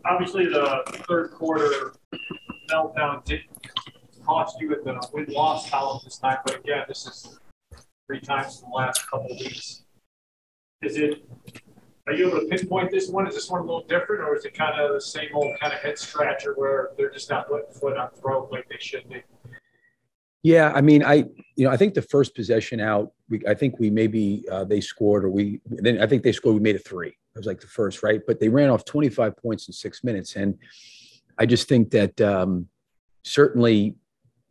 Obviously, the third quarter meltdown didn't cost you at the win-loss column this time, but again, this is 3 times in the last couple of weeks. Are you able to pinpoint this one? Is this one a little different, or is it kind of the same old kind of head scratcher where they're just not putting foot on throat like they should be? Yeah, I mean, I think the first possession out, I think we maybe they scored, then I think they scored. We made it 3. It was like the first, right? But they ran off 25 points in 6 minutes, and I just think that certainly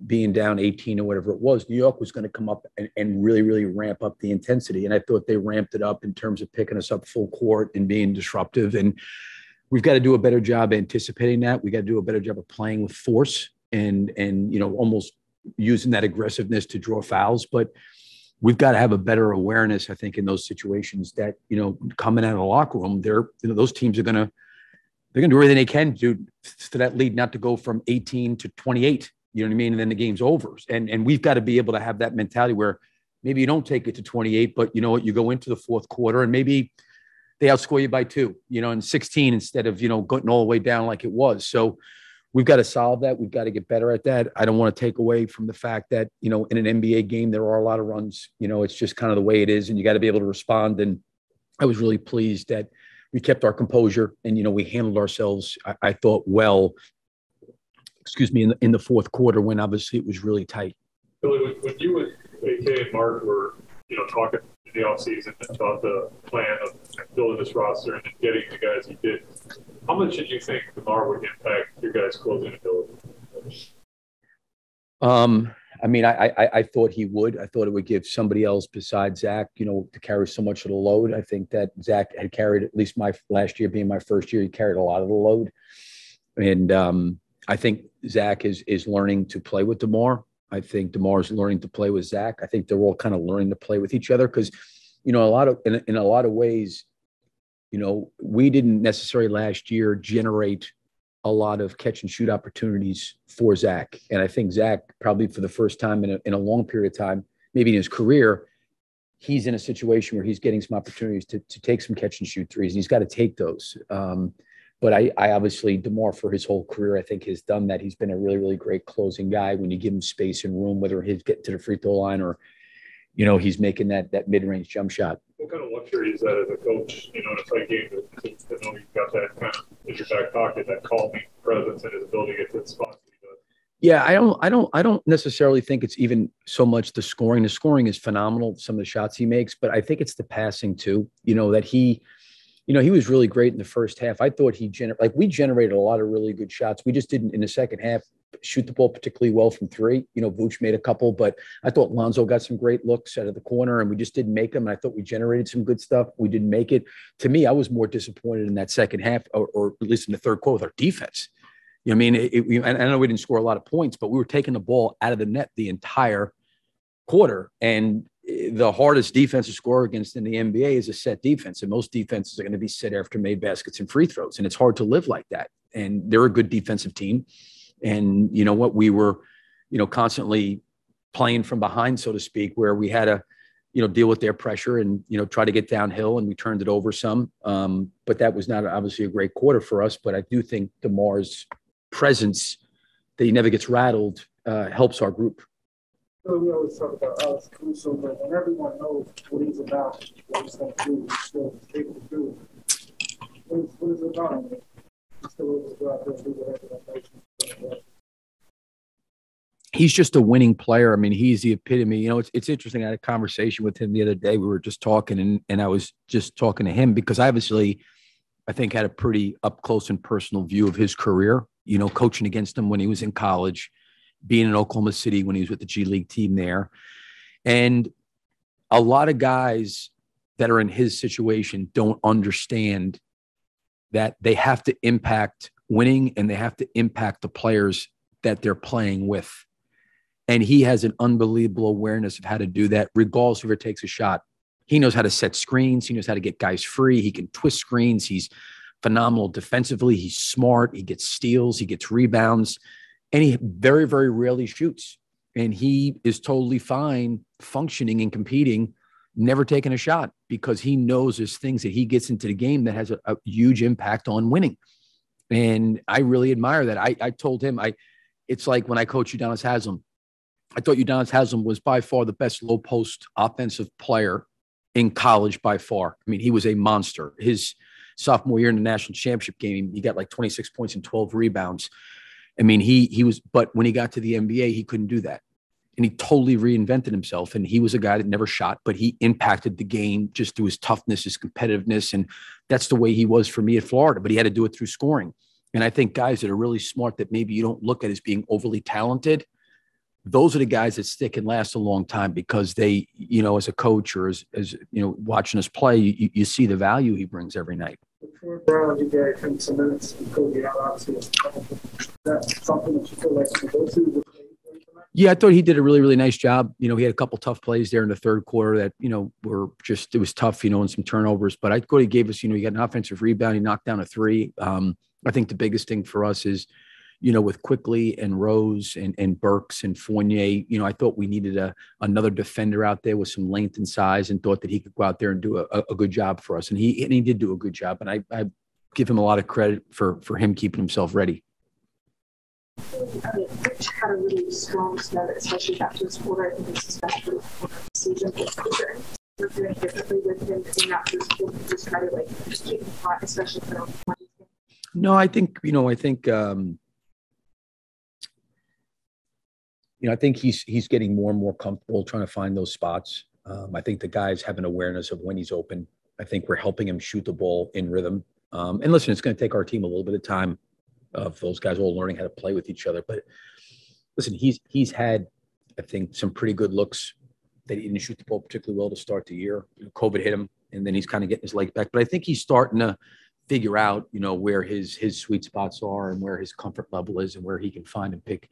being down 18 or whatever it was, New York was going to come up and really, really ramp up the intensity. And I thought they ramped it up in terms of picking us up full court and being disruptive. And we've got to do a better job anticipating that. We got to do a better job of playing with force and almost using that aggressiveness to draw fouls. But we've got to have a better awareness, I think, in those situations that, coming out of the locker room, those teams are going to do everything they can to that lead not to go from 18 to 28. You know what I mean? And then the game's over. And we've got to be able to have that mentality where maybe you don't take it to 28, but you know what, you go into the fourth quarter and maybe they outscore you by 2, and 16 instead of, going all the way down like it was. So we've got to solve that. We've got to get better at that. I don't want to take away from the fact that, in an NBA game, there are a lot of runs, it's just kind of the way it is. And you got to be able to respond. And I was really pleased that we kept our composure and, we handled ourselves, I thought, well, in the fourth quarter when obviously it was really tight. Billy, when you and AK and Mark were, talking in the offseason about the plan of building this roster and getting the guys you did, how much did you think DeMar would impact your guys' closing ability? I mean, I thought he would. I thought it would give somebody else besides Zach, to carry so much of the load. I think that Zach had carried, at least my last year being my first year, he carried a lot of the load. And I think Zach is learning to play with DeMar. I think DeMar is learning to play with Zach. I think they're all kind of learning to play with each other because, in a lot of ways, we didn't necessarily last year generate a lot of catch and shoot opportunities for Zach. And I think Zach probably for the first time in a long period of time, maybe in his career, he's in a situation where he's getting some opportunities to take some catch and shoot threes. And he's got to take those. But I obviously, DeMar for his whole career, I think has done that. He's been a really, really great closing guy when you give him space and room, whether he's getting to the free throw line or, he's making that mid-range jump shot. What kind of luxury is that as a coach, in a tight game to know you've got that kind of in your back pocket, that calming presence and his ability to get to the spots that he does? Yeah, I don't necessarily think it's even so much the scoring. The scoring is phenomenal, some of the shots he makes, but I think it's the passing too, that he was really great in the first half. I thought we generated a lot of really good shots. We just didn't in the second half shoot the ball particularly well from 3. Vooch made a couple, but I thought Lonzo got some great looks out of the corner and we just didn't make them. And I thought we generated some good stuff. We didn't make it. To me, I was more disappointed in that second half or at least in the third quarter with our defense. I mean, I know we didn't score a lot of points, but we were taking the ball out of the net the entire quarter. And the hardest defense to score against in the NBA is a set defense. And most defenses are going to be set after made baskets and free throws. And it's hard to live like that. And they're a good defensive team. And you know what, we were, constantly playing from behind, so to speak, where we had to, deal with their pressure and, try to get downhill, and we turned it over some. But that was not obviously a great quarter for us. But I do think DeMar's presence, that he never gets rattled, helps our group. So we always talk about Alex Caruso, but when everyone knows what he's about, what he's going to do, he's still capable of doing. What is it about him? He's still able to go out there and do whatever that makes him. He's just a winning player. I mean, he's the epitome. It's interesting. I had a conversation with him the other day. We were just talking, and I was just talking to him because obviously, I think had a pretty up close and personal view of his career. Coaching against him when he was in college, being in Oklahoma City when he was with the G League team there, and a lot of guys that are in his situation don't understand that they have to impact winning and they have to impact the players that they're playing with. And he has an unbelievable awareness of how to do that, regardless of who takes a shot. He knows how to set screens. He knows how to get guys free. He can twist screens. He's phenomenal defensively. He's smart. He gets steals. He gets rebounds. And he very, very rarely shoots. And he is totally fine functioning and competing, never taking a shot, because he knows there's things that he gets into the game that has a huge impact on winning. And I really admire that. I told him, it's like when I coached Udonis Haslem. I thought Udonis Haslem was by far the best low post offensive player in college by far. I mean, he was a monster. His sophomore year in the national championship game, he got like 26 points and 12 rebounds. I mean, he was, but when he got to the NBA, he couldn't do that. And he totally reinvented himself. And he was a guy that never shot, but he impacted the game just through his toughness, his competitiveness. And that's the way he was for me at Florida, but he had to do it through scoring. And I think guys that are really smart that maybe you don't look at as being overly talented, those are the guys that stick and last a long time because they, you know, as a coach or as you know, watching us play, you see the value he brings every night. Before Brown, you gave him some minutes and Kobe out, obviously. That's something that you feel like you go to. Yeah, I thought he did a really, really nice job. You know, he had a couple tough plays there in the third quarter that, you know, were just, it was tough, you know, and some turnovers. But I thought he gave us, you know, he got an offensive rebound. He knocked down a three. I think the biggest thing for us is, you know, with Quickly and Rose and Burks and Fournier, you know, I thought we needed another defender out there with some length and size and thought that he could go out there and do a good job for us. And he did do a good job. And I give him a lot of credit for him keeping himself ready. I mean, Rich had a really strong start, especially after his quarter. I think it's especially for the season. We're doing differently with him in that first quarter. Just try to like keep him hot, especially for the. No, I think I think he's getting more and more comfortable trying to find those spots. I think the guys have an awareness of when he's open. I think we're helping him shoot the ball in rhythm. And listen, it's going to take our team a little bit of time of those guys all learning how to play with each other. But listen, he's had, I think, some pretty good looks that he didn't shoot the ball particularly well to start the year. COVID hit him, and then he's kind of getting his leg back. But I think he's starting to figure out, you know, where his sweet spots are and where his comfort level is and where he can find and pick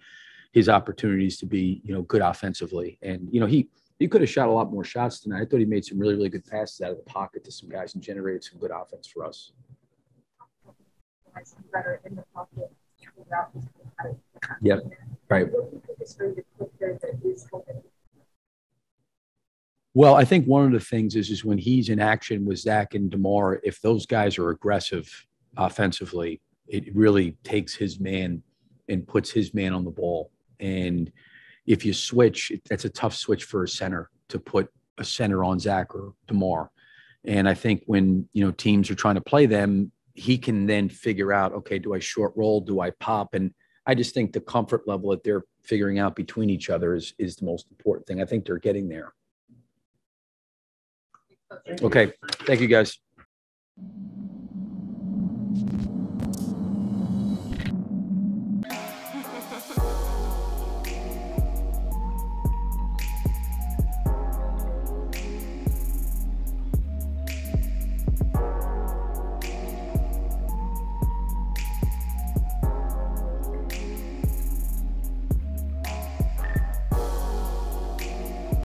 his opportunities to be, you know, good offensively. And, you know, he could have shot a lot more shots tonight. I thought he made some really, really good passes out of the pocket to some guys and generated some good offense for us. Better in the pocket. Yep. Right. Well, I think one of the things is when he's in action with Zach and DeMar, if those guys are aggressive offensively, it really takes his man and puts his man on the ball. And if you switch, that's a tough switch for a center to put a center on Zach or DeMar. And I think when, you know, teams are trying to play them, he can then figure out, okay, do I short roll? Do I pop? And I just think the comfort level that they're figuring out between each other is the most important thing. I think they're getting there. Okay. Thank you, guys.